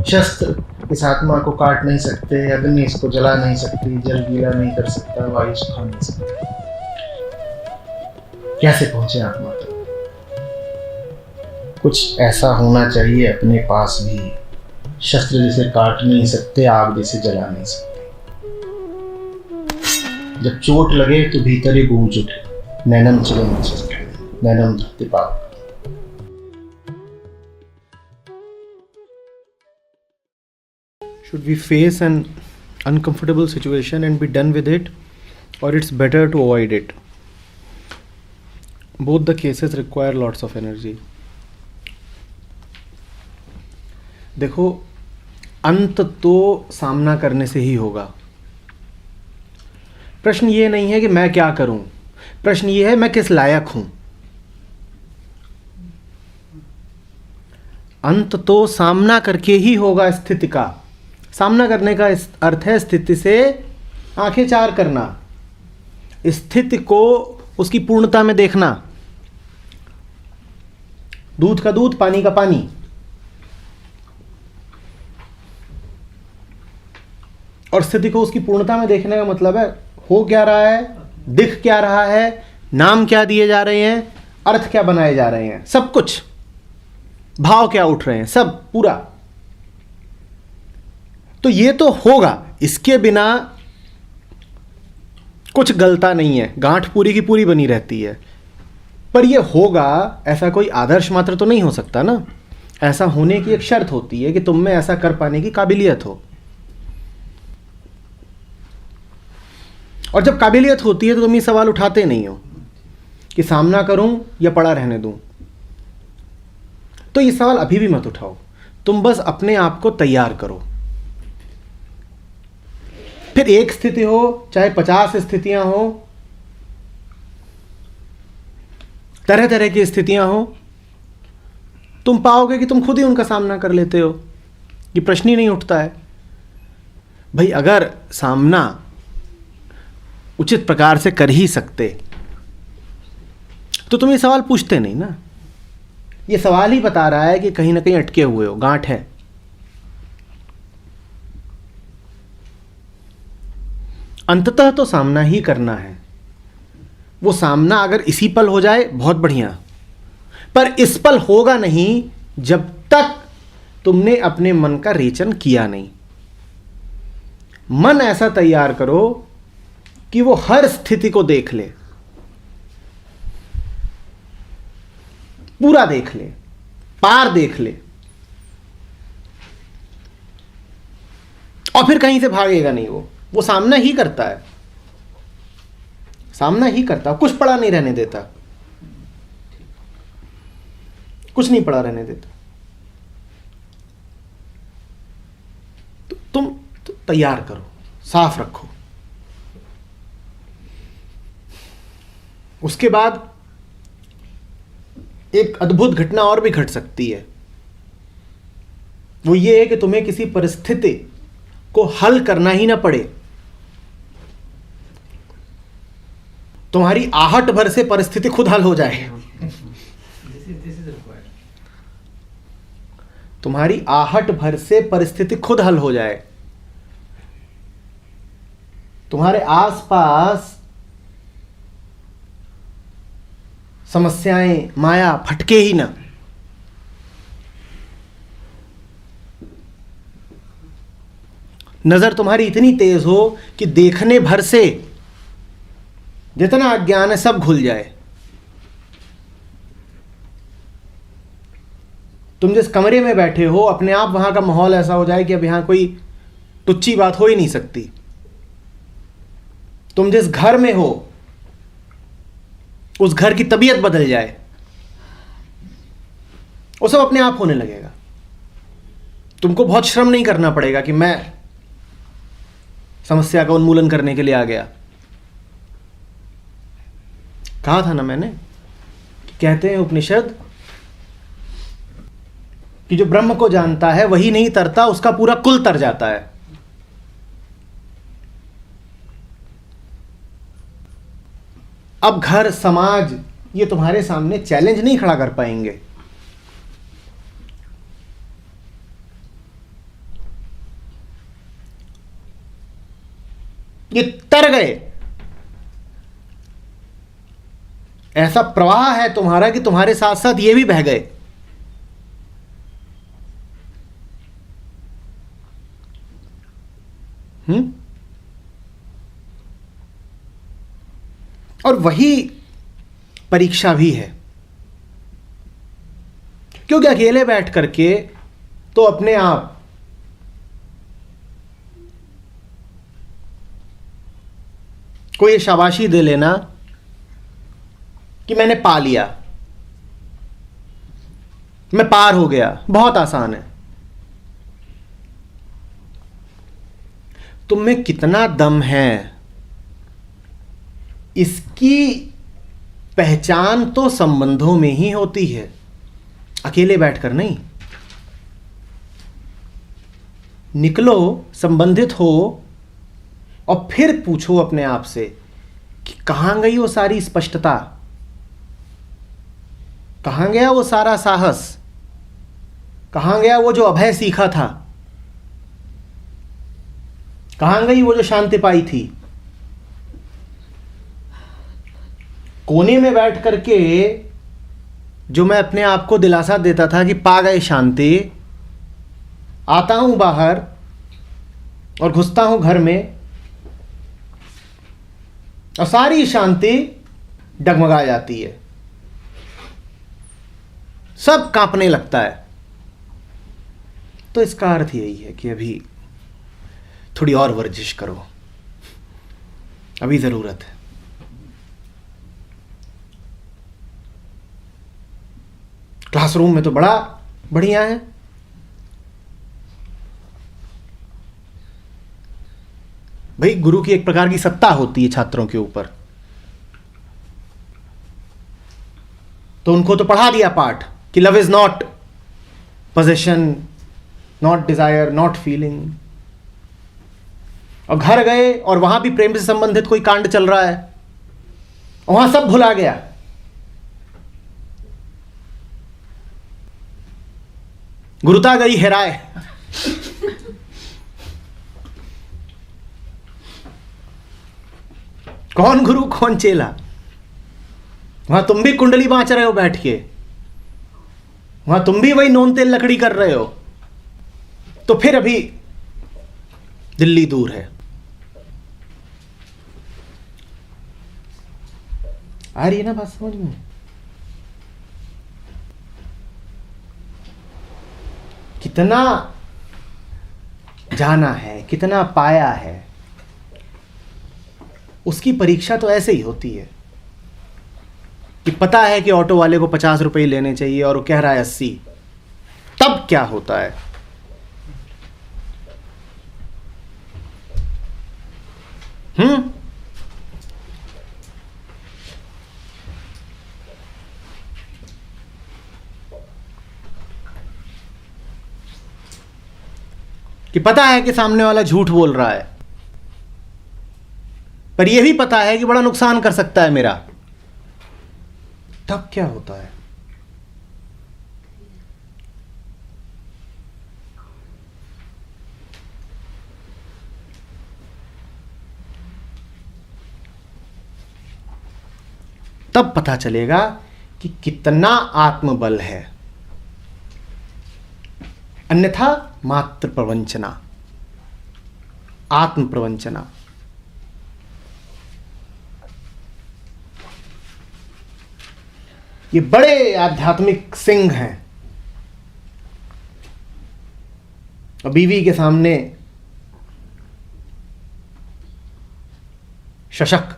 शस्त्र इस आत्मा को काट नहीं सकते, अग्नि इसको जला नहीं सकती, जल गीला नहीं कर सकता, वायु सुखा नहीं सकता। कैसे पहुंचे आत्मा तक? कुछ ऐसा होना चाहिए अपने पास भी, शस्त्र जिसे काट नहीं सकते, आग जिसे जला नहीं सकते। जब चोट लगे तो भीतर ही गूंज उठे, नैनम चिलम नैनम धरती पाप। Should we face an uncomfortable situation and be done with it, or it's better to avoid it? Both the cases require lots of energy. देखो, अंत तो सामना करने से ही होगा। प्रश्न ये नहीं है कि मैं क्या करूं, प्रश्न ये है मैं किस लायक हूं। अंत तो सामना करके ही होगा स्थिति का। सामना करने का अर्थ है स्थिति से आंखें चार करना, स्थिति को उसकी पूर्णता में देखना। दूध का दूध, पानी का पानी। और स्थिति को उसकी पूर्णता में देखने का मतलब है हो क्या रहा है, दिख क्या रहा है, नाम क्या दिए जा रहे हैं, अर्थ क्या बनाए जा रहे हैं, सब कुछ, भाव क्या उठ रहे हैं, सब पूरा। तो ये तो होगा, इसके बिना कुछ गलता नहीं है, गांठ पूरी की पूरी बनी रहती है। पर ये होगा, ऐसा कोई आदर्श मात्र तो नहीं हो सकता ना। ऐसा होने की एक शर्त होती है कि तुम में ऐसा कर पाने की काबिलियत हो। और जब काबिलियत होती है तो तुम ये सवाल उठाते नहीं हो कि सामना करूं या पड़ा रहने दूं। तो ये सवाल अभी भी मत उठाओ, तुम बस अपने आप को तैयार करो। फिर एक स्थिति हो, चाहे 50 स्थितियां हो, तरह तरह की स्थितियां हो, तुम पाओगे कि तुम खुद ही उनका सामना कर लेते हो। ये प्रश्न ही नहीं उठता है। भाई अगर सामना उचित प्रकार से कर ही सकते तो तुम ये सवाल पूछते नहीं ना। ये सवाल ही बता रहा है कि कहीं ना कहीं अटके हुए हो, गांठ है। अंततः तो सामना ही करना है। वो सामना अगर इसी पल हो जाए बहुत बढ़िया, पर इस पल होगा नहीं जब तक तुमने अपने मन का रेचन किया नहीं। मन ऐसा तैयार करो कि वो हर स्थिति को देख ले, पूरा देख ले, पार देख ले, और फिर कहीं से भागेगा नहीं। वो सामना ही करता है, सामना ही करता, कुछ पड़ा नहीं रहने देता, कुछ नहीं पड़ा रहने देता। तो तुम तैयार करो, साफ रखो। उसके बाद एक अद्भुत घटना और भी घट सकती है। वो ये है कि तुम्हें किसी परिस्थिति को हल करना ही ना पड़े। तुम्हारी आहट भर से परिस्थिति खुद हल हो जाए। तुम्हारी आहट भर से परिस्थिति खुद हल हो जाए। तुम्हारे आसपास समस्याएं, माया फटके ही ना। नजर तुम्हारी इतनी तेज हो कि देखने भर से जितना अज्ञान है सब घुल जाए। तुम जिस कमरे में बैठे हो, अपने आप वहां का माहौल ऐसा हो जाए कि अब यहां कोई टुच्ची बात हो ही नहीं सकती। तुम जिस घर में हो, उस घर की तबीयत बदल जाए। वो सब अपने आप होने लगेगा। तुमको बहुत श्रम नहीं करना पड़ेगा कि मैं समस्या का उन्मूलन करने के लिए आ गया। कहा था ना मैंने, कहते हैं उपनिषद कि जो ब्रह्म को जानता है वही नहीं तरता, उसका पूरा कुल तर जाता है। अब घर, समाज, ये तुम्हारे सामने चैलेंज नहीं खड़ा कर पाएंगे। ये तर गए। ऐसा प्रवाह है तुम्हारा कि तुम्हारे साथ साथ ये भी बह गए। और वही परीक्षा भी है, क्योंकि अकेले बैठ करके तो अपने आप को ये शाबाशी दे लेना कि मैंने पा लिया, मैं पार हो गया, बहुत आसान है। तुम में कितना दम है इसकी पहचान तो संबंधों में ही होती है, अकेले बैठकर नहीं। निकलो, संबंधित हो और फिर पूछो अपने आप से कि कहां गई वो सारी स्पष्टता, कहां गया वो सारा साहस, कहां गया वो जो अभय सीखा था, कहां गई वो जो शांति पाई थी। कोने में बैठ करके जो मैं अपने आप को दिलासा देता था कि पा गए शांति, आता हूं बाहर और घुसता हूं घर में और सारी शांति डगमगा जाती है, सब कांपने लगता है। तो इसका अर्थ यही है कि अभी थोड़ी और वर्जिश करो, अभी जरूरत है। क्लासरूम में तो बड़ा बढ़िया है, भाई गुरु की एक प्रकार की सत्ता होती है छात्रों के ऊपर, तो उनको तो पढ़ा दिया पाठ कि love is not possession, not Dzire, not feeling, और घर गए और वहां भी प्रेम से संबंधित कोई कांड चल रहा है, वहां सब भुला गया। गुरुता गई हेराए। कौन गुरु कौन चेला, वहां तुम भी कुंडली बांच रहे हो बैठ के, वहां तुम भी वही नोन तेल लकड़ी कर रहे हो। तो फिर अभी दिल्ली दूर है। आ रही है ना बात समझ में? कितना जाना है, कितना पाया है, उसकी परीक्षा तो ऐसे ही होती है कि पता है कि ऑटो वाले को 50 रुपए लेने चाहिए और वो कह रहा है 80, तब क्या होता है? कि पता है कि सामने वाला झूठ बोल रहा है, पर यह भी पता है कि बड़ा नुकसान कर सकता है मेरा, तब क्या होता है? तब पता चलेगा कि कितना आत्मबल है, अन्यथा मात्र प्रवंचना, आत्म प्रवंचना। ये बड़े आध्यात्मिक सिंह हैं, और बीवी के सामने शशक,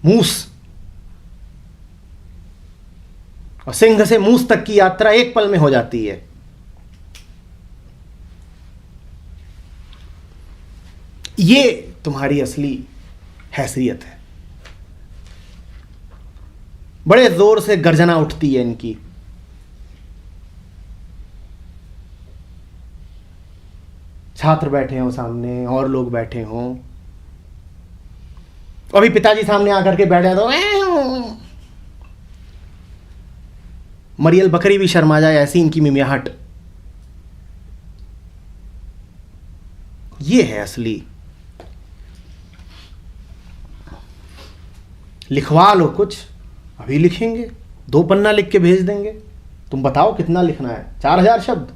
मूस, और सिंह से मूस तक की यात्रा एक पल में हो जाती है। ये तुम्हारी असली हैसियत है। बड़े जोर से गर्जना उठती है इनकी, छात्र बैठे हों सामने और लोग बैठे हों, अभी पिताजी सामने आकर के बैठ जाए तो मरियल बकरी भी शर्मा जाए, ऐसी इनकी मिमियाहट। ये है असली। लिखवा लो कुछ, अभी लिखेंगे, 2 पन्ना लिख के भेज देंगे। तुम बताओ कितना लिखना है? 4000 शब्द।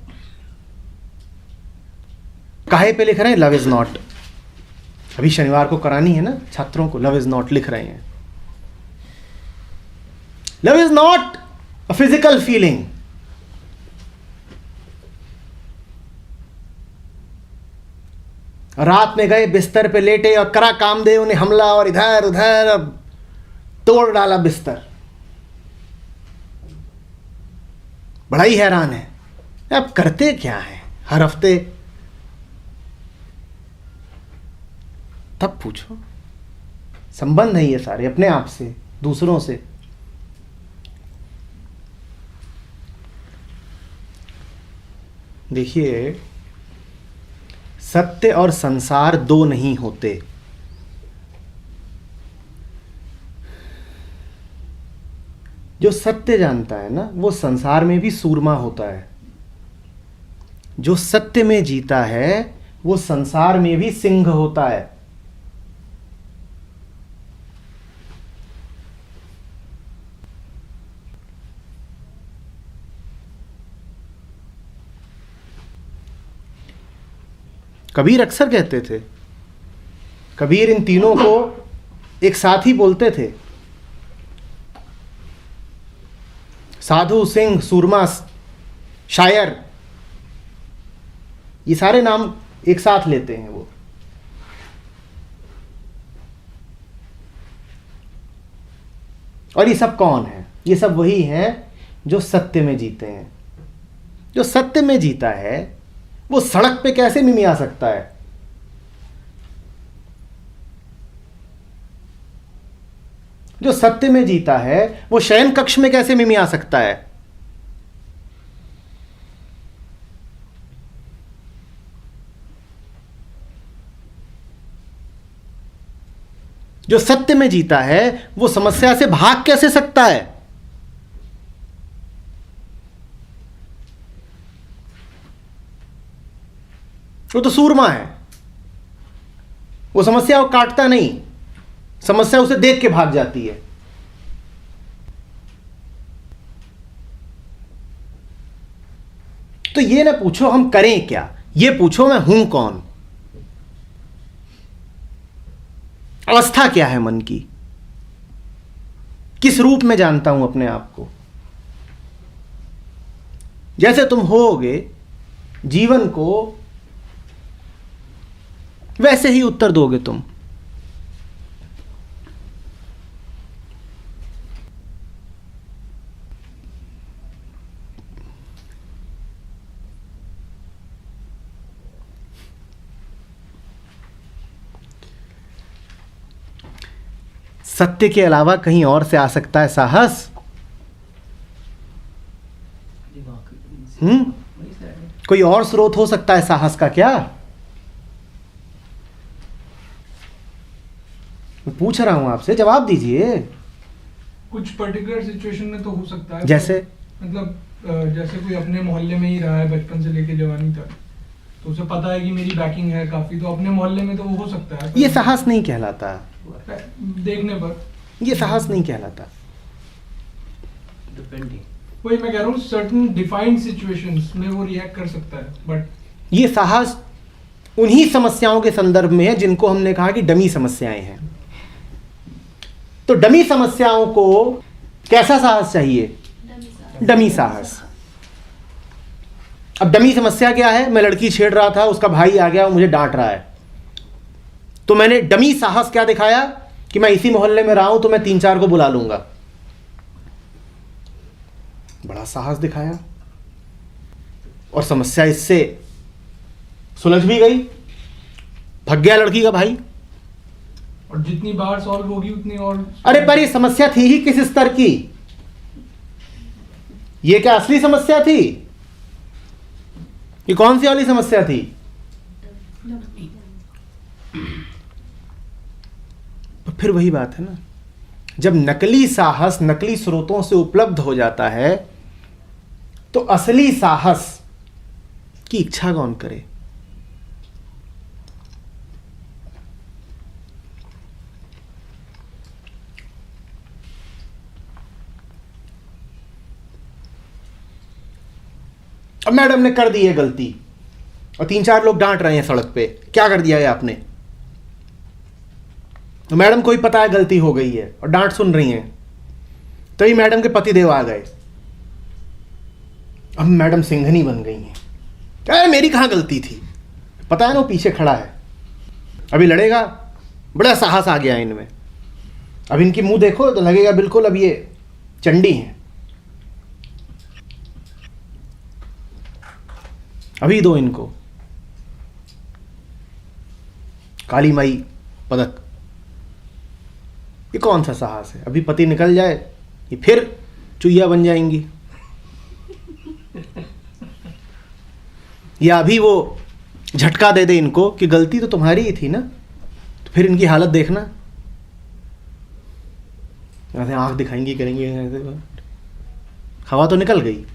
काहे पे लिख रहे हैं? Love is not. अभी शनिवार को करानी है ना छात्रों को, लव इज नॉट लिख रहे हैं। Love is not a physical feeling. रात में गए, बिस्तर पे लेटे और करा कामदेव ने हमला और इधर उधर तोड़ डाला बिस्तर। बड़ा ही हैरान है, अब करते क्या है हर हफ्ते? तब पूछो। संबंध है ये सारे अपने आप से, दूसरों से। देखिए, सत्य और संसार 2 नहीं होते। जो सत्य जानता है ना, वो संसार में भी सूरमा होता है। जो सत्य में जीता है, वो संसार में भी सिंह होता है। कबीर अक्सर कहते थे, कबीर इन तीनों को एक साथ ही बोलते थे। साधु, सिंह, सूरमा, शायर, ये सारे नाम एक साथ लेते हैं वो। और ये सब कौन है? ये सब वही हैं जो सत्य में जीते हैं। जो सत्य में जीता है वो सड़क पे कैसे मिमिया सकता है? जो सत्य में जीता है वो शयन कक्ष में कैसे मिमिया सकता है? जो सत्य में जीता है वो समस्या से भाग कैसे सकता है? वो तो सूरमा है, वो समस्या को काटता नहीं, समस्या उसे देख के भाग जाती है। तो ये ना पूछो हम करें क्या, ये पूछो मैं हूं कौन, अवस्था क्या है मन की, किस रूप में जानता हूं अपने आप को। जैसे तुम होगे जीवन को, वैसे ही उत्तर दोगे तुम। सत्य के अलावा कहीं और से आ सकता है साहस? कोई और स्रोत हो सकता है साहस का क्या? मैं पूछ रहा हूं आपसे, जवाब दीजिए। कुछ पर्टिकुलर सिचुएशन में तो हो सकता है। जैसे मतलब जैसे कोई अपने मोहल्ले में ही रहा है बचपन से लेके जवानी तक, तो उसे पता है कि मेरी बैकिंग है काफी, तो अपने मोहल्ले में तो वो हो सकता है। ये साहस नहीं कहलाता। देखने पर ये साहस नहीं कहलाता। वही मैं कह रहा हूँ, सर्टेन डिफाइंड सिचुएशंस में वो रिएक्ट कर सकता है, बट ये साहस उन्हीं समस्याओं के संदर्भ में है जिनको हमने कहा कि डमी समस्याएं हैं। तो डमी समस्याओं को कैसा साहस चाहिए? डमी साहस। अब डमी समस्या क्या है? मैं लड़की छेड़ रहा था, उसका भाई आ गया, मुझे डांट रहा है, तो मैंने डमी साहस क्या दिखाया कि मैं इसी मोहल्ले में रहा हूं तो मैं 3-4 को बुला लूंगा। बड़ा साहस दिखाया और समस्या इससे सुलझ भी गई, भग गया लड़की का भाई। और जितनी बार सॉल्व होगी उतनी और। अरे पर ये समस्या थी ही किस स्तर की? ये क्या असली समस्या थी? ये कौन सी वाली समस्या थी? तो फिर वही बात है ना, जब नकली साहस नकली स्रोतों से उपलब्ध हो जाता है तो असली साहस की इच्छा कौन करे? अब मैडम ने कर दी है गलती और 3-4 लोग डांट रहे हैं सड़क पे, क्या कर दिया है आपने? तो मैडम को ही पता है गलती हो गई है और डांट सुन रही हैं। तभी मैडम के पतिदेव आ गए। अब मैडम सिंघनी बन गई हैं, क्या मेरी कहाँ गलती थी? पता है ना वो पीछे खड़ा है, अभी लड़ेगा। बड़ा साहस आ गया इनमें। अब इनकी मुंह देखो तो लगेगा बिल्कुल अब ये चंडी हैं। अभी दो इनको काली माई पदक। ये कौन सा साहस है? अभी पति निकल जाए ये फिर चुईया बन जाएंगी, या अभी वो झटका दे दे इनको कि गलती तो तुम्हारी ही थी ना, तो फिर इनकी हालत देखना। ऐसे आंख दिखाएंगी, करेंगे, हवा तो निकल गई।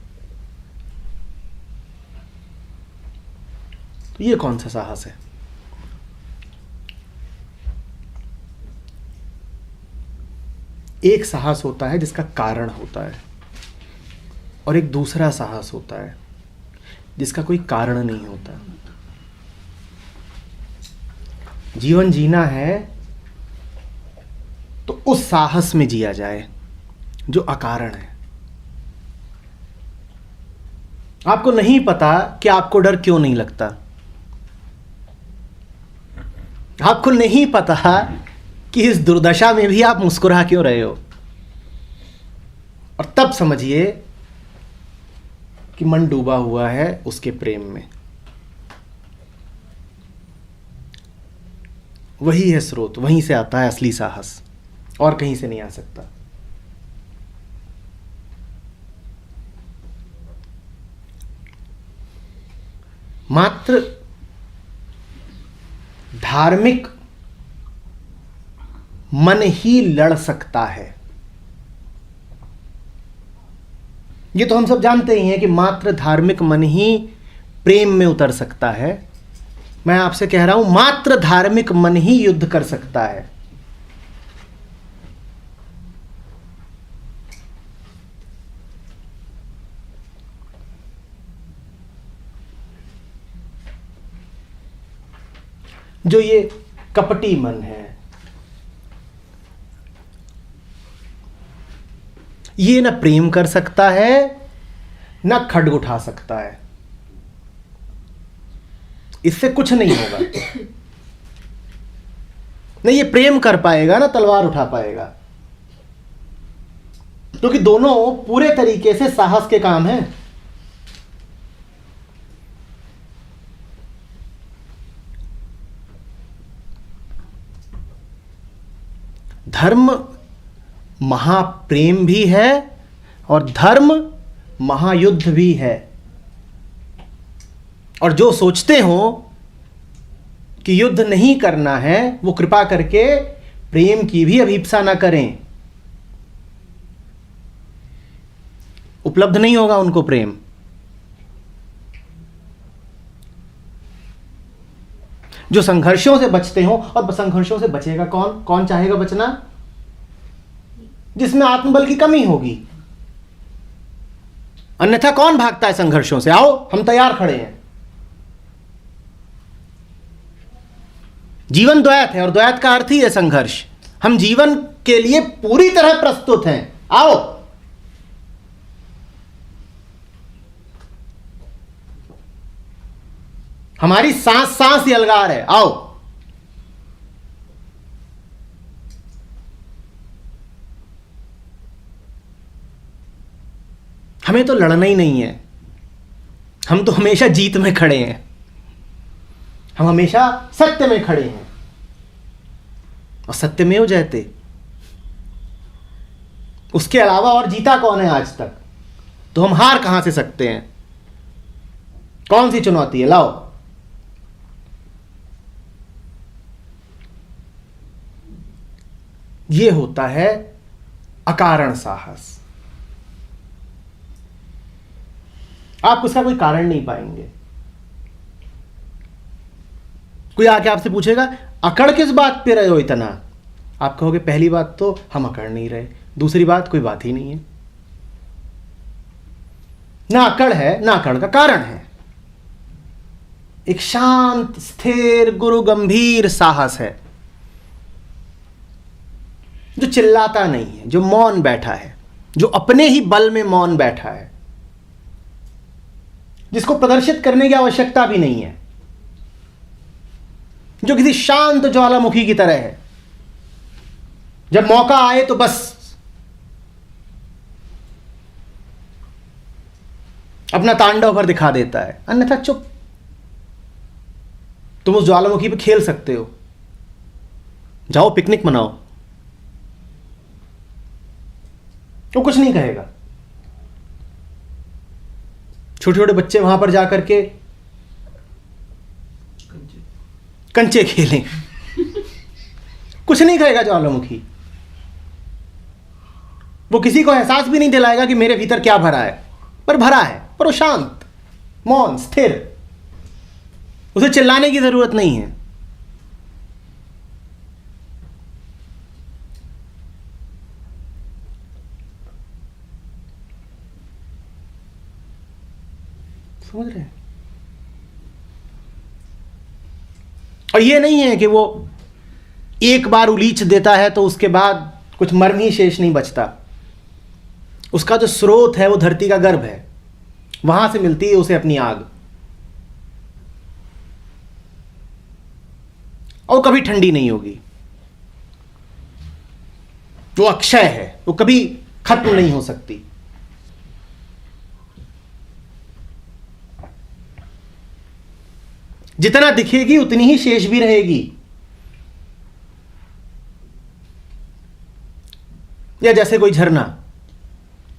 तो ये कौन सा साहस है? एक साहस होता है जिसका कारण होता है, और एक दूसरा साहस होता है जिसका कोई कारण नहीं होता। जीवन जीना है तो उस साहस में जिया जाए जो अकारण है। आपको नहीं पता कि आपको डर क्यों नहीं लगता, आपको नहीं पता कि इस दुर्दशा में भी आप मुस्कुरा क्यों रहे हो, और तब समझिए कि मन डूबा हुआ है उसके प्रेम में। वही है स्रोत, वहीं से आता है असली साहस, और कहीं से नहीं आ सकता। मात्र धार्मिक मन ही लड़ सकता है। ये तो हम सब जानते ही हैं कि मात्र धार्मिक मन ही प्रेम में उतर सकता है। मैं आपसे कह रहा हूं मात्र धार्मिक मन ही युद्ध कर सकता है। जो ये कपटी मन है, ये ना प्रेम कर सकता है ना खड्ग उठा सकता है। इससे कुछ नहीं होगा। नहीं ये प्रेम कर पाएगा ना तलवार उठा पाएगा, क्योंकि दोनों पूरे तरीके से साहस के काम हैं। धर्म महाप्रेम भी है और धर्म महायुद्ध भी है। और जो सोचते हो कि युद्ध नहीं करना है वो कृपा करके प्रेम की भी अभीप्सा ना करें। उपलब्ध नहीं होगा उनको प्रेम। जो संघर्षों से बचते हो, और संघर्षों से बचेगा कौन? कौन चाहेगा बचना? जिसमें आत्मबल की कमी होगी। अन्यथा कौन भागता है संघर्षों से? आओ हम तैयार खड़े हैं। जीवन द्वैत है और द्वैत का अर्थ ही है संघर्ष। हम जीवन के लिए पूरी तरह प्रस्तुत हैं। आओ। हमारी सांस सांस यलगार है। आओ। हमें तो लड़ना ही नहीं है। हम तो हमेशा जीत में खड़े हैं। हम हमेशा सत्य में खड़े हैं, और सत्यमेव जयते। उसके अलावा और जीता कौन है आज तक? तो हम हार कहां से सकते हैं? कौन सी चुनौती है? लाओ। ये होता है अकारण साहस। आप उसका कोई कारण नहीं पाएंगे। कोई आके आपसे पूछेगा अकड़ किस बात पे रहे हो इतना? आप कहोगे पहली बात तो हम अकड़ नहीं रहे, दूसरी बात कोई बात ही नहीं है। ना अकड़ है ना अकड़ का कारण है। एक शांत स्थिर गुरु गंभीर साहस है जो चिल्लाता नहीं है, जो मौन बैठा है, जो अपने ही बल में मौन बैठा है, जिसको प्रदर्शित करने की आवश्यकता भी नहीं है, जो किसी शांत ज्वालामुखी की तरह है। जब मौका आए तो बस अपना तांडव भर दिखा देता है, अन्यथा चुप। तुम उस ज्वालामुखी पे खेल सकते हो, जाओ पिकनिक मनाओ, वो कुछ नहीं कहेगा। छोटे छोटे बच्चे वहां पर जाकर के कंचे खेलें, कुछ नहीं कहेगा ज्वालामुखी। वो किसी को एहसास भी नहीं दिलाएगा कि मेरे भीतर क्या भरा है, पर भरा है, पर वो शांत, मौन, स्थिर। उसे चिल्लाने की जरूरत नहीं है। समझ रहे हैं? और ये नहीं है कि वो एक बार उलीच देता है तो उसके बाद कुछ मर्म ही शेष नहीं बचता। उसका जो स्रोत है वो धरती का गर्भ है, वहां से मिलती है उसे अपनी आग, और कभी ठंडी नहीं होगी। वो अक्षय है, वो कभी खत्म नहीं हो सकती। जितना दिखेगी उतनी ही शेष भी रहेगी। या जैसे कोई झरना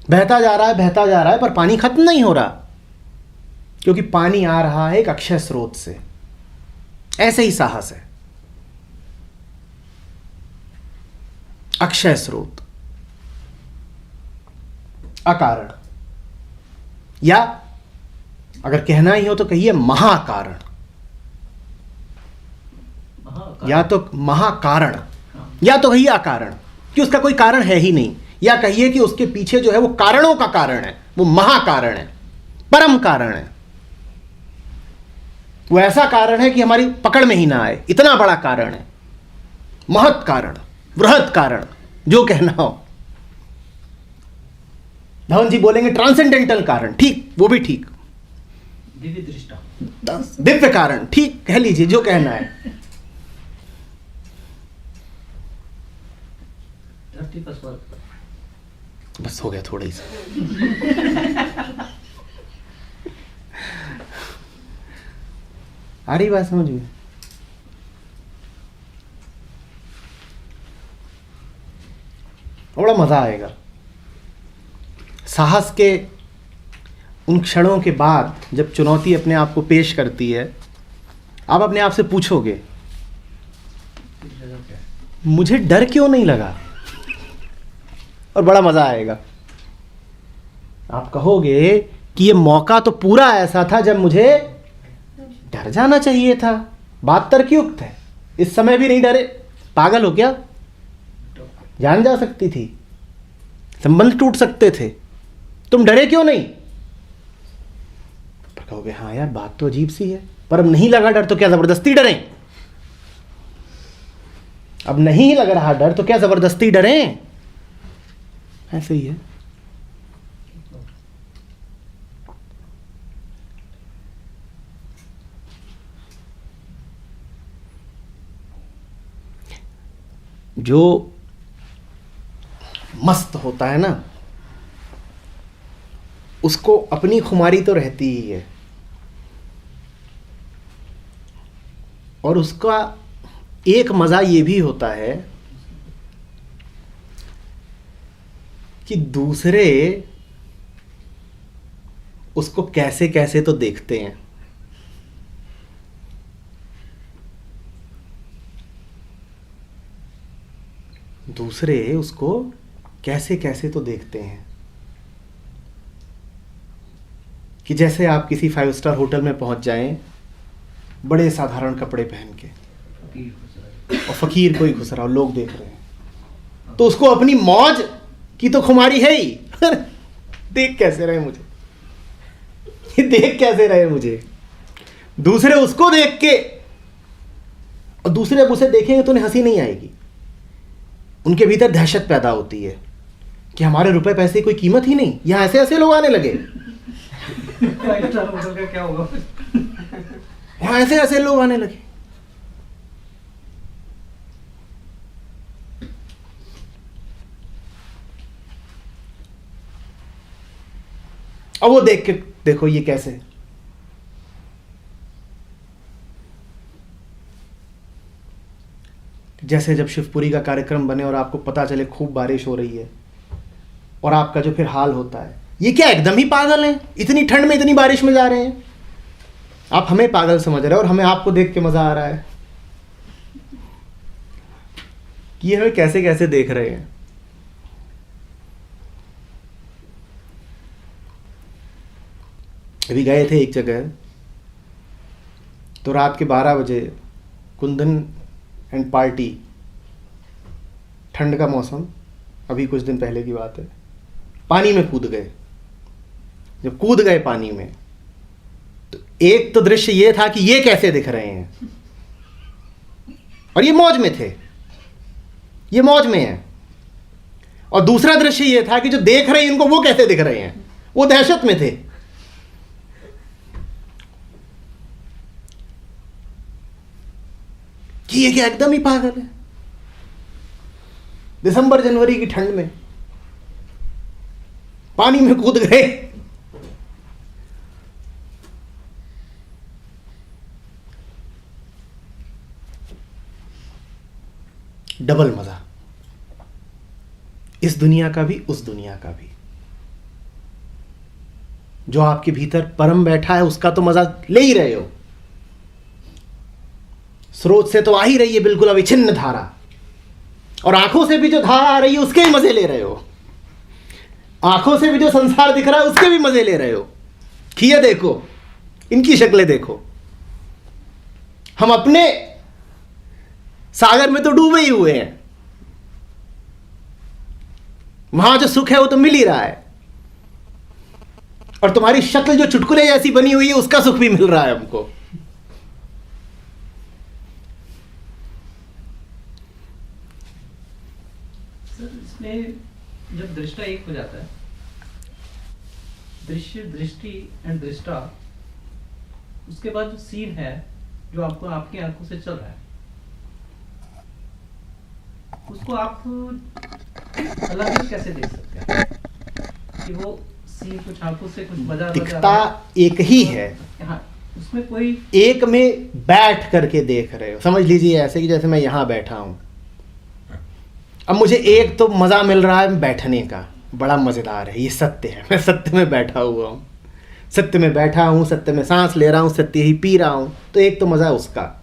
बहता जा रहा है, बहता जा रहा है, पर पानी खत्म नहीं हो रहा, क्योंकि पानी आ रहा है एक अक्षय स्रोत से। ऐसे ही साहस है, अक्षय स्रोत, अकारण, या अगर कहना ही हो तो कहिए महाकारण, या तो महाकारण, या तो कहिए अकारण कि उसका कोई कारण है ही नहीं, या कहिए कि उसके पीछे जो है वो कारणों का कारण है, वो महाकारण है, परम कारण है। वो ऐसा कारण है कि हमारी पकड़ में ही ना आए, इतना बड़ा कारण है, महत् कारण, वृहत कारण, जो कहना हो। धवन जी बोलेंगे ट्रांसेंडेंटल कारण, ठीक, वो भी ठीक। दिव्य दृष्टा, दिव्य कारण, ठीक, कह लीजिए जो कहना है। धरती पर स्वर्ग, बस हो गया थोड़ा ही सा। आ रही बात समझ में? बड़ा मजा आएगा। साहस के उन क्षणों के बाद जब चुनौती अपने आप को पेश करती है, आप अपने आप से पूछोगे मुझे डर क्यों नहीं लगा, और बड़ा मजा आएगा। आप कहोगे कि ये मौका तो पूरा ऐसा था जब मुझे डर जाना चाहिए था। बात तर्कयुक्त है, इस समय भी नहीं डरे, पागल हो क्या? जान जा सकती थी, संबंध टूट सकते थे, तुम डरे क्यों नहीं? पर कहोगे हाँ यार बात तो अजीब सी है, पर अब नहीं लगा डर तो क्या जबरदस्ती डरें? अब नहीं लग रहा डर तो क्या जबरदस्ती डरें? ऐसे ही है। जो मस्त होता है ना, उसको अपनी खुमारी तो रहती ही है, और उसका एक मजा ये भी होता है कि दूसरे उसको कैसे कैसे तो देखते हैं। दूसरे उसको कैसे कैसे तो देखते हैं कि जैसे आप किसी 5 स्टार होटल में पहुंच जाएं, बड़े साधारण कपड़े पहन के, और फकीर कोई घुस रहा हो, लोग देख रहे हैं, तो उसको अपनी मौज की तो खुमारी है ही। देख कैसे रहे मुझे, ये देख कैसे रहे मुझे? दूसरे उसको देख के, और दूसरे अब उसे देखेंगे तो उन्हें हंसी नहीं आएगी, उनके भीतर दहशत पैदा होती है कि हमारे रुपए पैसे की कोई कीमत ही नहीं, यहां ऐसे ऐसे लोग आने लगे, 5 स्टार होटल का क्या होगा? यहां ऐसे ऐसे लोग आने लगे। अब वो देख के देखो ये कैसे, जैसे जब शिवपुरी का कार्यक्रम बने और आपको पता चले खूब बारिश हो रही है और आपका जो फिर हाल होता है, ये क्या एकदम ही पागल हैं, इतनी ठंड में इतनी बारिश में जा रहे हैं। आप हमें पागल समझ रहे हो और हमें आपको देख के मजा आ रहा है कि ये हमें कैसे कैसे देख रहे हैं। अभी गए थे एक जगह, तो रात के 12 बजे कुंदन एंड पार्टी, ठंड का मौसम, अभी कुछ दिन पहले की बात है, पानी में कूद गए। जब कूद गए पानी में, तो एक तो दृश्य ये था कि ये कैसे दिख रहे हैं, और ये मौज में थे, ये मौज में है। और दूसरा दृश्य ये था कि जो देख रहे हैं इनको वो कैसे दिख रहे हैं, वो दहशत में थे। कि ये क्या एकदम ही पागल है, दिसंबर जनवरी की ठंड में पानी में कूद गए। डबल मजा, इस दुनिया का भी उस दुनिया का भी। जो आपके भीतर परम बैठा है उसका तो मजा ले ही रहे हो, स्रोत से तो आ ही रही है बिल्कुल अविच्छिन्न धारा, और आंखों से भी जो धारा आ रही है उसके भी मजे ले रहे हो, आंखों से भी जो संसार दिख रहा है उसके भी मजे ले रहे हो। कि ये देखो, इनकी शक्लें देखो, हम अपने सागर में तो डूबे ही हुए हैं, वहां जो सुख है वो तो मिल ही रहा है, और तुम्हारी शक्ल जो चुटकुले जैसी बनी हुई है उसका सुख भी मिल रहा है हमको। इसमें जब दृष्टा एक हो जाता है, दृश्य, दृष्टि एंड दृष्टा, उसके बाद जो सीन है जो आपको आपकी आंखों से चल रहा है, उसको आप अलग कैसे देख सकते हैं कि वो सीन कुछ आंखों से कुछ मजा दिखता एक ही है। हाँ, उसमें कोई एक में बैठ करके देख रहे हो, समझ लीजिए ऐसे कि जैसे मैं यहां बैठा हूं, अब मुझे एक तो मजा मिल रहा है बैठने का, बड़ा मजेदार है, ये सत्य है, मैं सत्य में बैठा हुआ हूं, सत्य में बैठा हूं, सत्य में सांस ले रहा हूं, सत्य ही पी रहा हूं, तो एक तो मजा है उसका।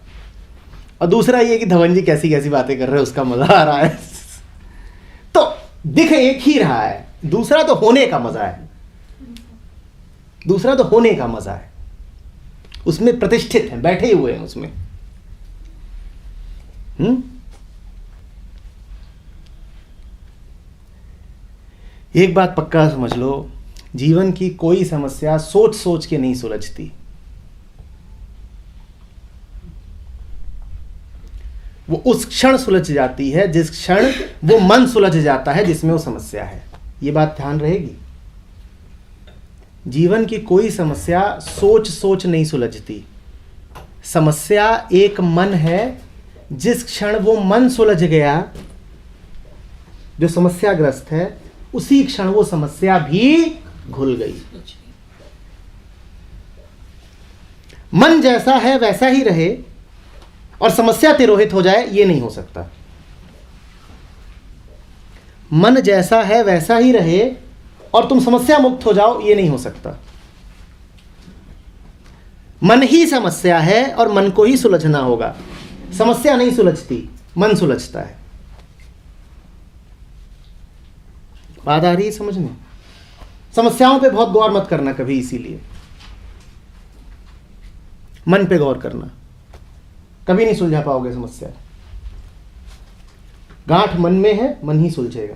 और दूसरा ये कि धवन जी कैसी कैसी बातें कर रहे हैं, उसका मजा आ रहा है। तो दिख एक ही रहा है, दूसरा तो होने का मजा है, दूसरा तो होने का मजा है, उसमें प्रतिष्ठित है, बैठे हुए हैं उसमें। एक बात पक्का समझ लो, जीवन की कोई समस्या सोच सोच के नहीं सुलझती, वो उस क्षण सुलझ जाती है जिस क्षण वो मन सुलझ जाता है जिसमें वो समस्या है। ये बात ध्यान रहेगी, जीवन की कोई समस्या सोच सोच नहीं सुलझती, समस्या एक मन है, जिस क्षण वो मन सुलझ गया जो समस्याग्रस्त है, उसी क्षण वो समस्या भी घुल गई। मन जैसा है वैसा ही रहे और समस्या तिरोहित हो जाए, ये नहीं हो सकता। मन जैसा है वैसा ही रहे और तुम समस्या मुक्त हो जाओ, ये नहीं हो सकता। मन ही समस्या है और मन को ही सुलझना होगा, समस्या नहीं सुलझती, मन सुलझता है। बात आ रही है समझने? समस्याओं पे बहुत गौर मत करना कभी, इसीलिए मन पे गौर करना, कभी नहीं सुलझा पाओगे समस्या। गांठ मन में है, मन ही सुलझेगा।